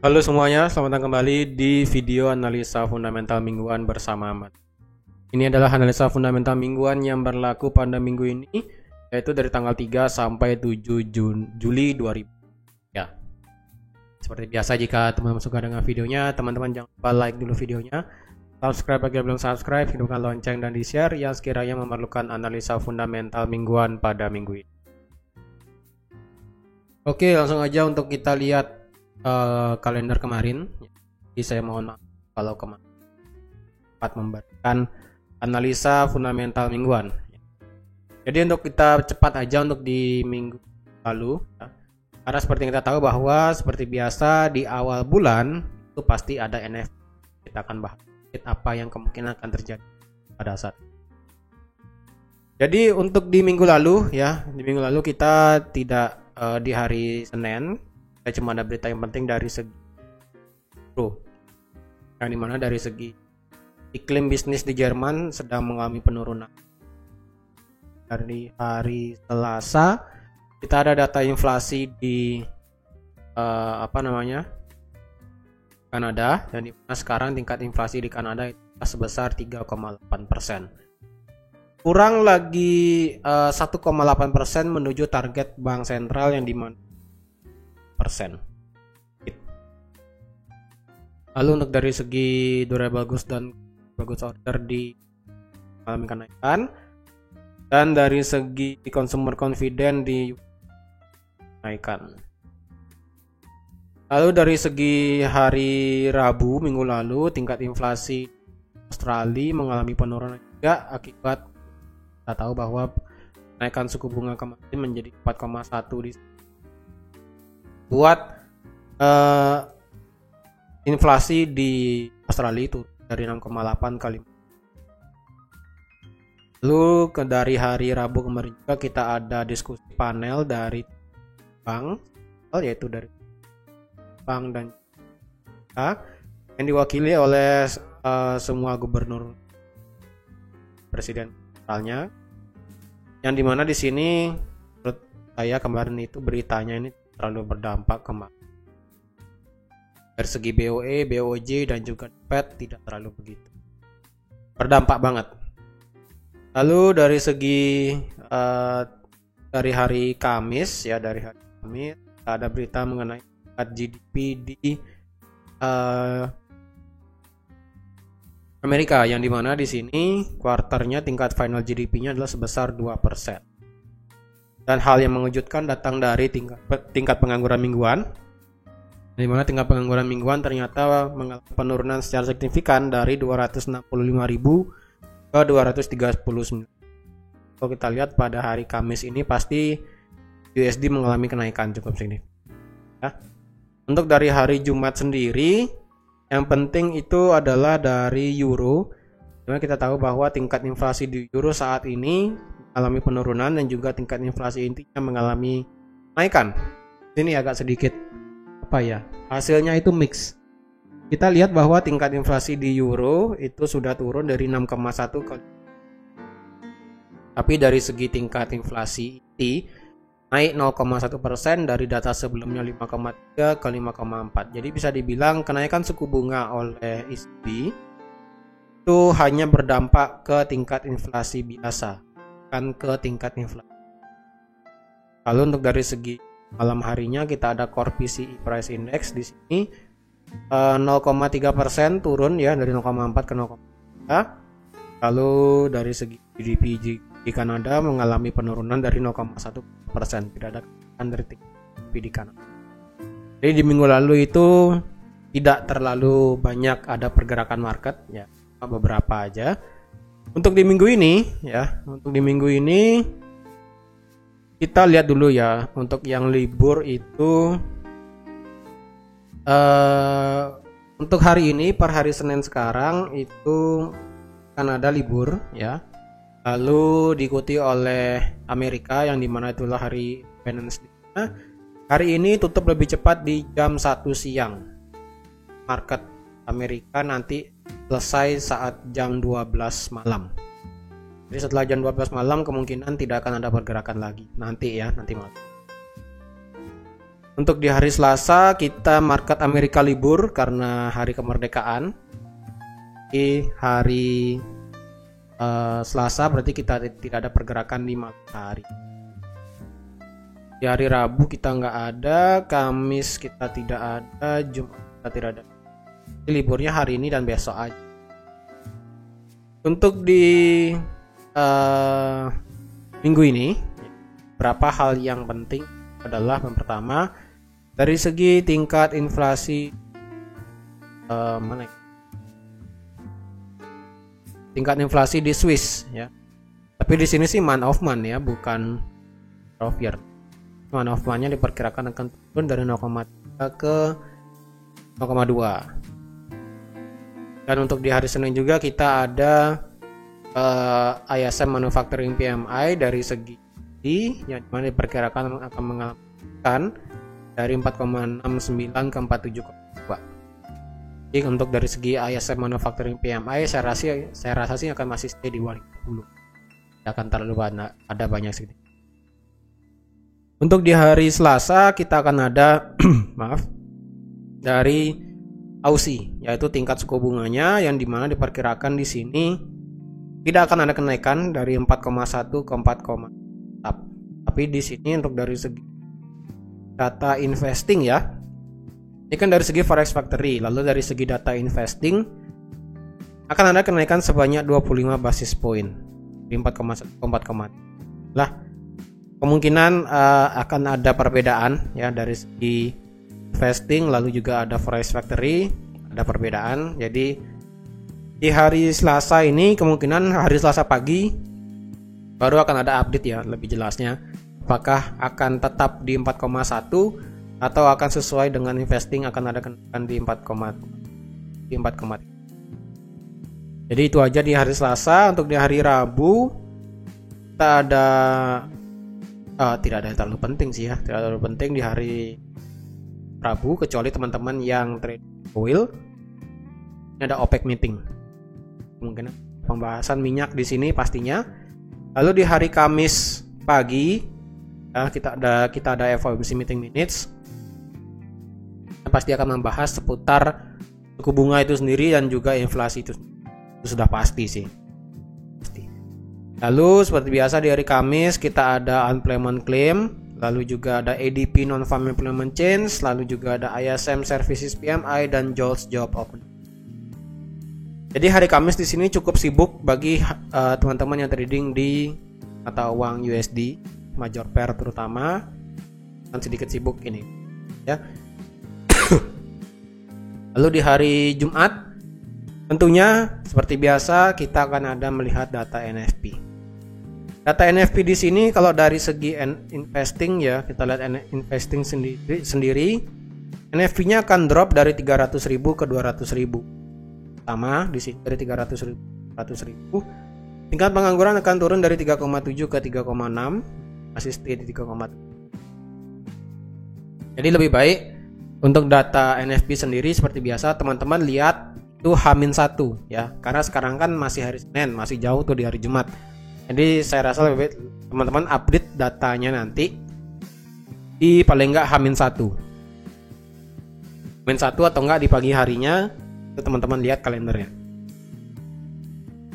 Halo semuanya, selamat datang kembali di video analisa fundamental mingguan bersama Ahmad. Ini adalah analisa fundamental mingguan yang berlaku pada minggu ini, yaitu dari tanggal 3 sampai 7 Juli 2000. Ya, seperti biasa jika teman-teman suka dengan videonya, teman-teman jangan lupa like dulu videonya, subscribe bagi yang belum subscribe, hidupkan lonceng dan di-share yang sekiranya memerlukan analisa fundamental mingguan pada minggu ini. Oke, langsung aja untuk kita lihat kalender kemarin. Jadi saya mohon maaf kalau kemarin sempat memberikan analisa fundamental mingguan. Jadi untuk kita cepat aja untuk di minggu lalu, ya. Karena seperti yang kita tahu bahwa seperti biasa di awal bulan itu pasti ada NFT. Kita akan bahas apa yang kemungkinan akan terjadi pada saat. Jadi untuk di minggu lalu ya, di minggu lalu kita tidak di hari Senin. Saya cuma ada berita yang penting dari segi yang dimana dari segi iklim bisnis di Jerman sedang mengalami penurunan. Dari hari Selasa kita ada data inflasi di Kanada, dan dimana sekarang tingkat inflasi di Kanada itu sebesar 3,8%. Kurang lagi 1,8% menuju target bank sentral yang dimana persen. Lalu untuk dari segi durable goods dan bagus order di mengalami kenaikan, dan dari segi consumer confidence di kenaikan. Lalu dari segi hari Rabu minggu lalu tingkat inflasi Australia mengalami penurunan juga akibat kita tahu bahwa kenaikan suku bunga kemarin menjadi 4,1 di buat inflasi di Australia itu dari 6,8 kali. Lalu dari hari Rabu kemarin juga kita ada diskusi panel dari bank, yaitu dari bank dan yang diwakili oleh semua gubernur, presiden misalnya, yang dimana di sini menurut saya kemarin itu beritanya ini terlalu berdampak kemarin. Dari segi BOE, BOJ dan juga Fed tidak terlalu begitu berdampak banget. Lalu dari segi dari hari Kamis ya, dari hari Kamis ada berita mengenai GDP di Amerika, yang dimana di sini kuarternya tingkat final GDP-nya adalah sebesar 2%. Dan hal yang mengejutkan datang dari tingkat pengangguran mingguan, di mana tingkat pengangguran mingguan ternyata mengalami penurunan secara signifikan dari 265.000 ke 239. Kalau kita lihat pada hari Kamis ini pasti USD mengalami kenaikan cukup signifikan. Ya. Untuk dari hari Jumat sendiri, yang penting itu adalah dari euro. Dimana kita tahu bahwa tingkat inflasi di euro saat ini mengalami penurunan dan juga tingkat inflasi intinya mengalami kenaikan. Ini agak sedikit hasilnya itu mix. Kita lihat bahwa tingkat inflasi di euro itu sudah turun dari 6,1 ke, tapi dari segi tingkat inflasi inti naik 0,1% dari data sebelumnya 5,3 ke 5,4. Jadi bisa dibilang kenaikan suku bunga oleh ECB itu hanya berdampak ke tingkat inflasi biasa, bukan ke tingkat inflasi. Lalu untuk dari segi malam harinya kita ada core PCE price index di sini 0,3% turun ya, dari 0,4 ke 0,3. Lalu dari segi GDP di Kanada mengalami penurunan dari 0,1%, tidak ada kenaikan dari GDP di Kanada. Jadi di minggu lalu itu tidak terlalu banyak ada pergerakan market ya, beberapa aja. Untuk di minggu ini kita lihat dulu ya, untuk yang libur itu untuk hari ini per hari Senin sekarang itu Kanada libur ya. Lalu diikuti oleh Amerika yang dimana itulah hari Independence Day. Hari ini tutup lebih cepat di jam 1 siang. Market Amerika nanti selesai saat jam 12 malam. Jadi setelah jam 12 malam kemungkinan tidak akan ada pergerakan lagi nanti malam. Untuk di hari Selasa kita market Amerika libur karena hari kemerdekaan. Di hari Selasa berarti kita tidak ada pergerakan di malam hari. Di hari Rabu kita nggak ada, Kamis kita tidak ada, Jumat kita tidak ada. Jadi liburnya hari ini dan besok aja. Untuk di minggu ini, berapa hal yang penting adalah yang pertama dari segi tingkat inflasi tingkat inflasi di Swiss ya. Tapi di sini sih month of month ya, bukan of year. Month of month-nya diperkirakan akan turun dari 0,3 ke 0,2. Dan untuk di hari Senin juga kita ada ISM Manufacturing PMI dari segi yang dimana diperkirakan akan mengalami dari 4,69 ke 47,2. Jadi untuk dari segi ISM Manufacturing PMI saya rasa sih akan masih stay di 20. Tidak akan terlalu ada banyak sedikit. Untuk di hari Selasa kita akan ada dari Aussie, yaitu tingkat suku bunganya yang dimana diperkirakan di sini tidak akan ada kenaikan dari 4,1 ke 4, tapi di sini untuk dari segi data investing ya, ini kan dari segi forex factory, lalu dari segi data investing akan ada kenaikan sebanyak 25 basis point di 4,1 ke 4. Lah kemungkinan akan ada perbedaan ya dari segi investing, lalu juga ada forex factory, ada perbedaan. Jadi di hari Selasa ini kemungkinan hari Selasa pagi baru akan ada update ya lebih jelasnya, apakah akan tetap di 4,1 atau akan sesuai dengan investing akan ada kenaikan di 4,3. Jadi itu aja di hari Selasa. Untuk di hari Rabu kita ada tidak ada yang terlalu penting sih ya, tidak terlalu penting di hari Rabu kecuali teman-teman yang trade oil. Ini ada OPEC meeting, mungkin pembahasan minyak di sini pastinya. Lalu di hari Kamis pagi ya, kita ada FOMC meeting minutes yang pasti akan membahas seputar suku bunga itu sendiri dan juga inflasi itu sudah pasti sih. Lalu seperti biasa di hari Kamis kita ada unemployment claim, lalu juga ada ADP non-farm employment change, lalu juga ada ISM services PMI dan JOLTS job opening. Jadi hari Kamis di sini cukup sibuk bagi teman-teman yang trading di mata uang USD, major pair terutama, dan sedikit sibuk ini ya. Lalu di hari Jumat tentunya seperti biasa kita akan ada melihat data NFP. Data NFP di sini kalau dari segi investing ya, kita lihat investing sendiri NFP-nya akan drop dari 300.000 ke 200.000. Sama di sini dari 300.000 ke 100.000. Tingkat pengangguran akan turun dari 3,7 ke 3,6, masih stay di 3,7. Jadi lebih baik untuk data NFP sendiri seperti biasa teman-teman lihat itu H-1 ya, karena sekarang kan masih hari Senin, masih jauh tuh di hari Jumat. Jadi saya rasa lebih baik teman-teman update datanya nanti di paling enggak H-1 atau enggak di pagi harinya, itu teman-teman lihat kalendernya.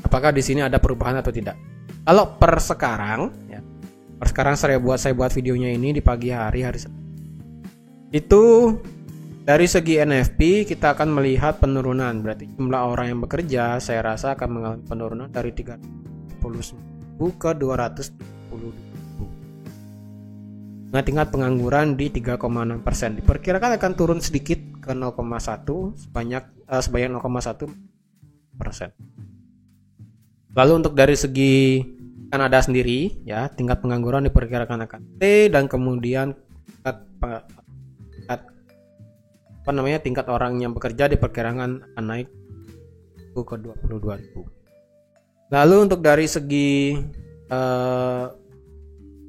Apakah di sini ada perubahan atau tidak? Kalau per sekarang ya, saya buat videonya ini di pagi hari Senin. Itu dari segi NFP kita akan melihat penurunan, berarti jumlah orang yang bekerja saya rasa akan mengalami penurunan dari 39 ke 220.000. Nah, tingkat pengangguran di 3,6%. Diperkirakan akan turun sedikit ke 0,1 sebanyak 0,1%. Lalu untuk dari segi Kanada sendiri ya, tingkat pengangguran diperkirakan akan stay dan kemudian tingkat orang yang bekerja diperkirakan akan naik ke 22.000. Lalu untuk dari segi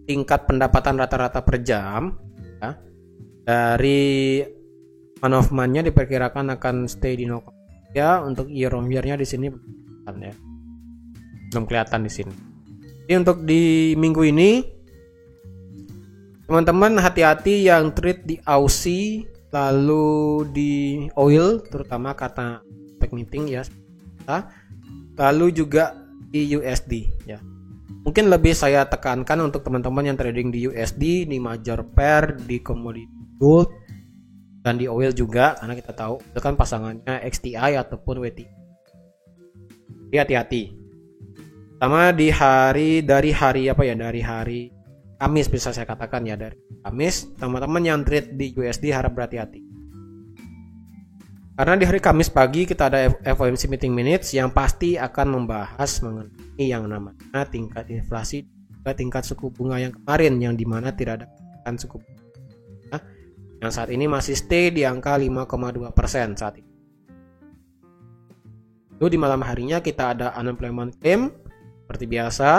tingkat pendapatan rata-rata per jam ya, dari month of month-nya diperkirakan akan stay di 0,3. Untuk year on year-nya di sini ya, belum kelihatan di sini. Jadi untuk di minggu ini Teman-teman hati-hati yang trade di Aussie lalu di oil, terutama karena spek meeting ya, lalu juga di USD ya. Mungkin lebih saya tekankan untuk teman-teman yang trading di USD, di major pair, di commodity gold, dan di oil juga, karena kita tahu itu kan pasangannya XTI ataupun WTI. Jadi hati-hati. Sama dari hari Kamis bisa saya katakan ya, dari Kamis teman-teman yang trade di USD harap berhati-hati. Karena di hari Kamis pagi kita ada FOMC meeting minutes yang pasti akan membahas mengenai yang namanya tingkat inflasi dan tingkat suku bunga yang kemarin, yang dimana tidak ada kenaikan suku bunga yang saat ini masih stay di angka 5,2% saat ini. Lalu di malam harinya kita ada unemployment claim seperti biasa.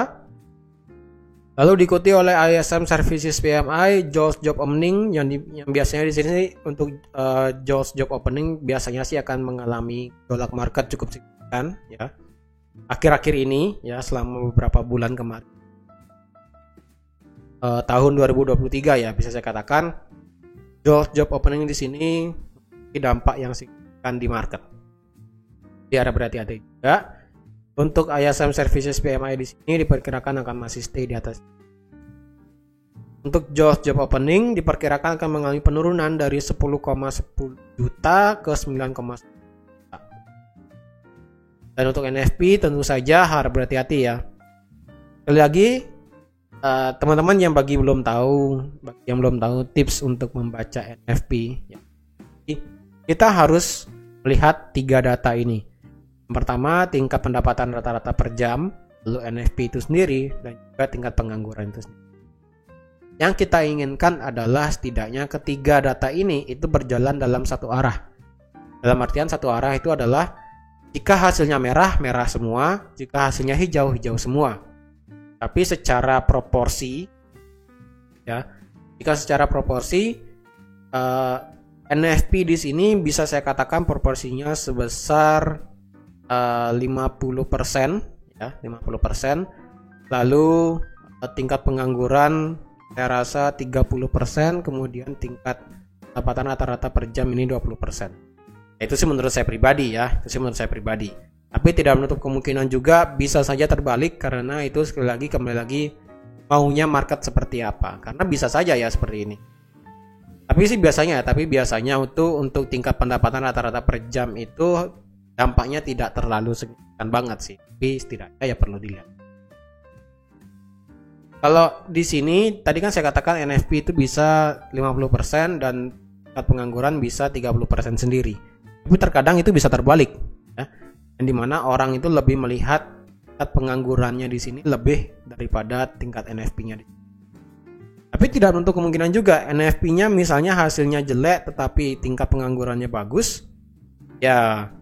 Lalu diikuti oleh ISM Services PMI, JOLTS Job Opening yang biasanya di sini untuk JOLTS Job Opening biasanya sih akan mengalami gejolak market cukup signifikan ya. Akhir-akhir ini ya, selama beberapa bulan kemarin. Tahun 2023 ya, bisa saya katakan JOLTS Job Opening di sini dampak yang signifikan di market. Jadi harap berhati-hati juga. Untuk ISM Services PMI di sini diperkirakan akan masih stay di atas. Untuk JOLTS Job Opening diperkirakan akan mengalami penurunan dari 10,10 juta ke 9,1 juta. Dan untuk NFP tentu saja harap berhati-hati ya. Sekali lagi teman-teman yang bagi yang belum tahu tips untuk membaca NFP ya. Kita harus melihat 3 data ini. Yang pertama, tingkat pendapatan rata-rata per jam, lalu NFP itu sendiri, dan juga tingkat pengangguran itu sendiri. Yang kita inginkan adalah setidaknya ketiga data ini itu berjalan dalam satu arah. Dalam artian satu arah itu adalah jika hasilnya merah, merah semua, jika hasilnya hijau, hijau semua. Tapi secara proporsi, ya, jika secara proporsi, NFP di sini bisa saya katakan proporsinya sebesar 50% ya, 50%. Lalu tingkat pengangguran saya rasa 30%, kemudian tingkat pendapatan rata-rata per jam ini 20%. Itu sih menurut saya pribadi ya, Tapi tidak menutup kemungkinan juga bisa saja terbalik, karena itu kembali lagi maunya market seperti apa. Karena bisa saja ya seperti ini. Tapi biasanya untuk tingkat pendapatan rata-rata per jam itu dampaknya tidak terlalu signifikan banget sih, tapi setidaknya ya perlu dilihat. Kalau di sini tadi kan saya katakan NFP itu bisa 50% dan tingkat pengangguran bisa 30% sendiri. Tapi terkadang itu bisa terbalik ya. Dan dimana orang itu lebih melihat tingkat penganggurannya di sini lebih daripada tingkat NFP-nya. Tapi tidak menutup kemungkinan juga NFP-nya misalnya hasilnya jelek tetapi tingkat penganggurannya bagus. Ya,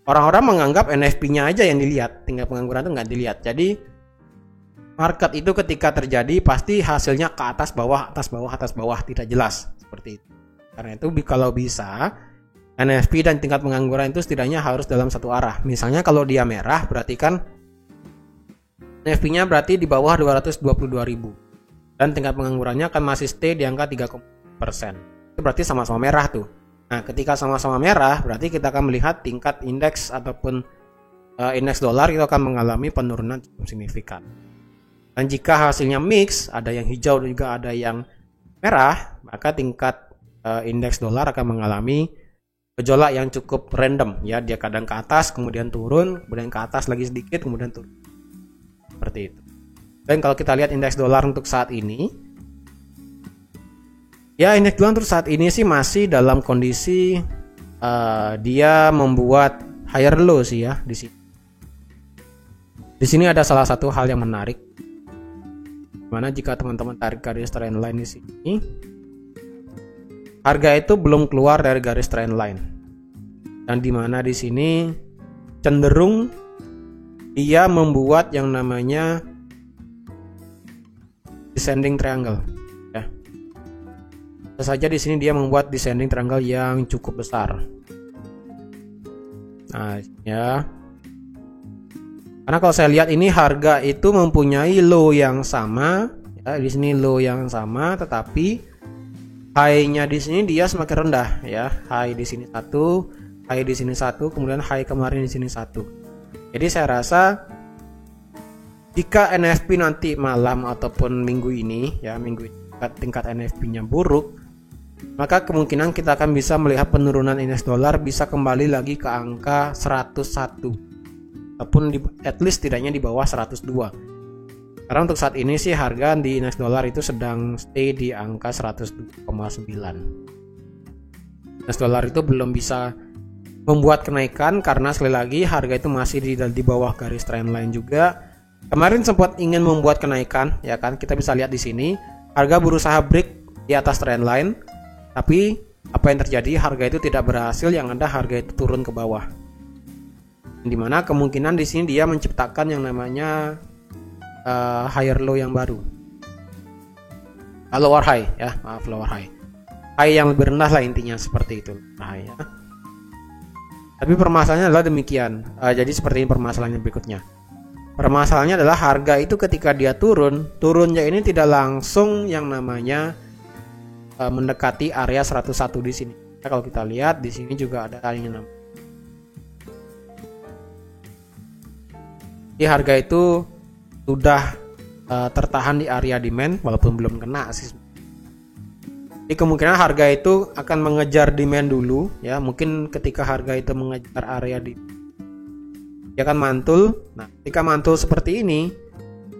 orang-orang menganggap NFP-nya aja yang dilihat, tingkat pengangguran itu nggak dilihat. Jadi market itu ketika terjadi pasti hasilnya ke atas bawah, tidak jelas seperti itu. Karena itu kalau bisa NFP dan tingkat pengangguran itu setidaknya harus dalam satu arah. Misalnya kalau dia merah berarti kan NFP-nya berarti di bawah 222.000 dan tingkat penganggurannya akan masih stay di angka 3%. Itu berarti sama-sama merah tuh. Nah, ketika sama-sama merah, berarti kita akan melihat tingkat indeks ataupun indeks dolar itu akan mengalami penurunan cukup signifikan. Dan jika hasilnya mix, ada yang hijau dan juga ada yang merah, maka tingkat indeks dolar akan mengalami gejolak yang cukup random. Ya, dia kadang ke atas, kemudian turun, kemudian ke atas lagi sedikit, kemudian turun. Seperti itu. Dan kalau kita lihat indeks dolar untuk saat ini, ya, indeks dolar untuk saat ini sih masih dalam kondisi dia membuat higher low sih ya di sini. Di sini ada salah satu hal yang menarik. Mana jika teman-teman tarik garis trend line di sini, harga itu belum keluar dari garis trend line. Dan di mana di sini cenderung dia membuat yang namanya descending triangle. Saja di sini dia membuat descending triangle yang cukup besar. Nah, ya. Karena kalau saya lihat ini harga itu mempunyai low yang sama Di sini low yang sama, tetapi high-nya di sini dia semakin rendah ya. High di sini 1, high di sini 1, kemudian high kemarin di sini 1. Jadi saya rasa jika NFP nanti malam ataupun minggu ini ya, minggu ini tingkat NFP-nya buruk, maka kemungkinan kita akan bisa melihat penurunan indeks dolar bisa kembali lagi ke angka 101 ataupun at least tidaknya di bawah 102. Karena untuk saat ini sih harga di indeks dolar itu sedang stay di angka 102,9. Indeks dolar itu belum bisa membuat kenaikan karena sekali lagi harga itu masih di bawah garis trendline juga. Kemarin sempat ingin membuat kenaikan, ya kan? Kita bisa lihat di sini harga berusaha break di atas trendline, tapi apa yang terjadi? Harga itu tidak berhasil, yang ada harga itu turun ke bawah. Dimana kemungkinan di sini dia menciptakan yang namanya higher low yang baru, lower high ya, maaf, lower high yang lebih rendah lah, intinya seperti itu high ya. Tapi permasalahannya adalah demikian. Jadi seperti ini permasalahannya berikutnya. Permasalahannya adalah harga itu ketika dia turunnya ini tidak langsung yang namanya mendekati area 101 di sini. Ya, kalau kita lihat di sini juga ada yang namanya. Di harga itu sudah tertahan di area demand walaupun belum kena sih. Jadi kemungkinan harga itu akan mengejar demand dulu ya. Mungkin ketika harga itu mengejar area di, dia akan mantul. Nah, ketika mantul seperti ini,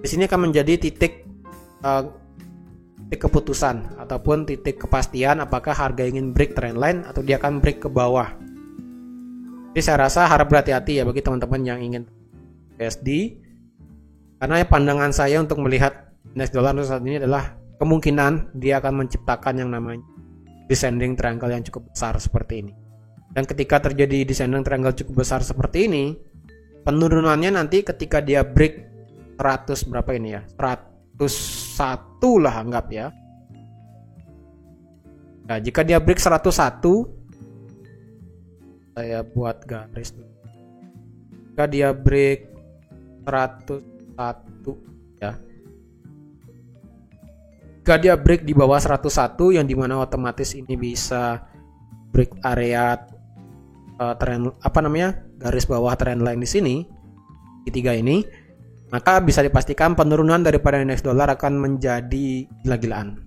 di sini akan menjadi titik keputusan ataupun titik kepastian apakah harga ingin break trendline atau dia akan break ke bawah. Jadi saya rasa harap berhati-hati ya bagi teman-teman yang ingin USD. Karena pandangan saya untuk melihat indeks dolar saat ini adalah kemungkinan dia akan menciptakan yang namanya descending triangle yang cukup besar seperti ini. Dan ketika terjadi descending triangle cukup besar seperti ini, penurunannya nanti ketika dia break 100 berapa ini ya? 101 lah anggap ya. Nah, jika dia break 101, saya buat garis dulu. Jika dia break 101 ya. Jika dia break di bawah 101 yang dimana otomatis ini bisa break area trend garis bawah trendline di sini tiga ini, maka bisa dipastikan penurunan daripada indeks dolar akan menjadi gila-gilaan.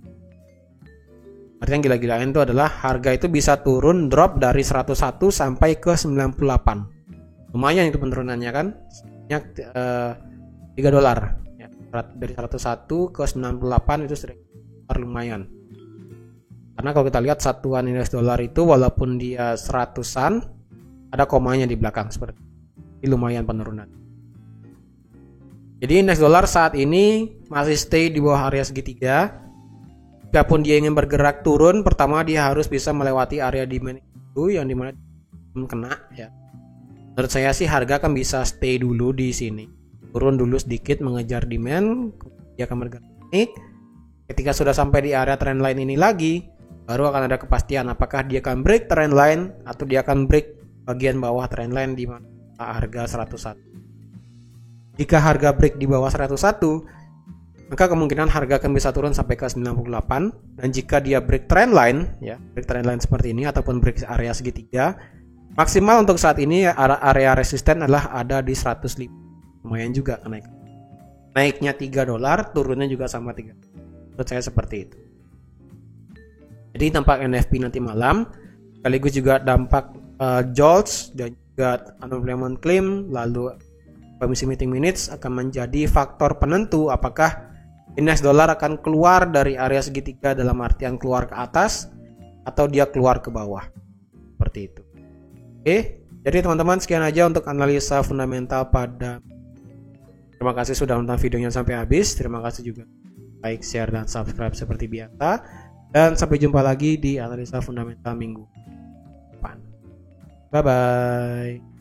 Artinya gila-gilaan itu adalah harga itu bisa turun drop dari 101 sampai ke 98. Lumayan itu penurunannya kan? Sebanyak $3 ya. Dari 101 ke 98 itu lumayan. Karena kalau kita lihat satuan indeks dolar itu walaupun dia 100-an, ada komanya di belakang seperti ini, lumayan penurunan. Jadi indeks dolar saat ini masih stay di bawah area segitiga. Jikapun dia ingin bergerak turun, pertama dia harus bisa melewati area demand itu yang dimana belum kena ya. Menurut saya sih harga akan bisa stay dulu di sini, turun dulu sedikit mengejar demand, dia akan bergerak naik. Ketika sudah sampai di area trendline ini lagi, baru akan ada kepastian apakah dia akan break trendline atau dia akan break bagian bawah trendline di mana harga 101. Jika harga break di bawah 101, maka kemungkinan harga akan bisa turun sampai ke 98. Dan jika dia break trendline ya, break trendline seperti ini ataupun break area segitiga, maksimal untuk saat ini area resisten adalah ada di 105. Lumayan juga kenaikan. Naiknya $3, turunnya juga sama 3. Menurut saya seperti itu. Jadi dampak NFP nanti malam, sekaligus juga dampak JOLTS dan juga unemployment claim, lalu komisi meeting minutes akan menjadi faktor penentu apakah indeks dolar akan keluar dari area segitiga dalam artian keluar ke atas atau dia keluar ke bawah. Seperti itu. Oke, jadi teman-teman sekian aja untuk analisa fundamental pada. Terima kasih sudah nonton videonya sampai habis. Terima kasih juga like, share, dan subscribe seperti biasa. Dan sampai jumpa lagi di analisa fundamental minggu depan. Bye-bye.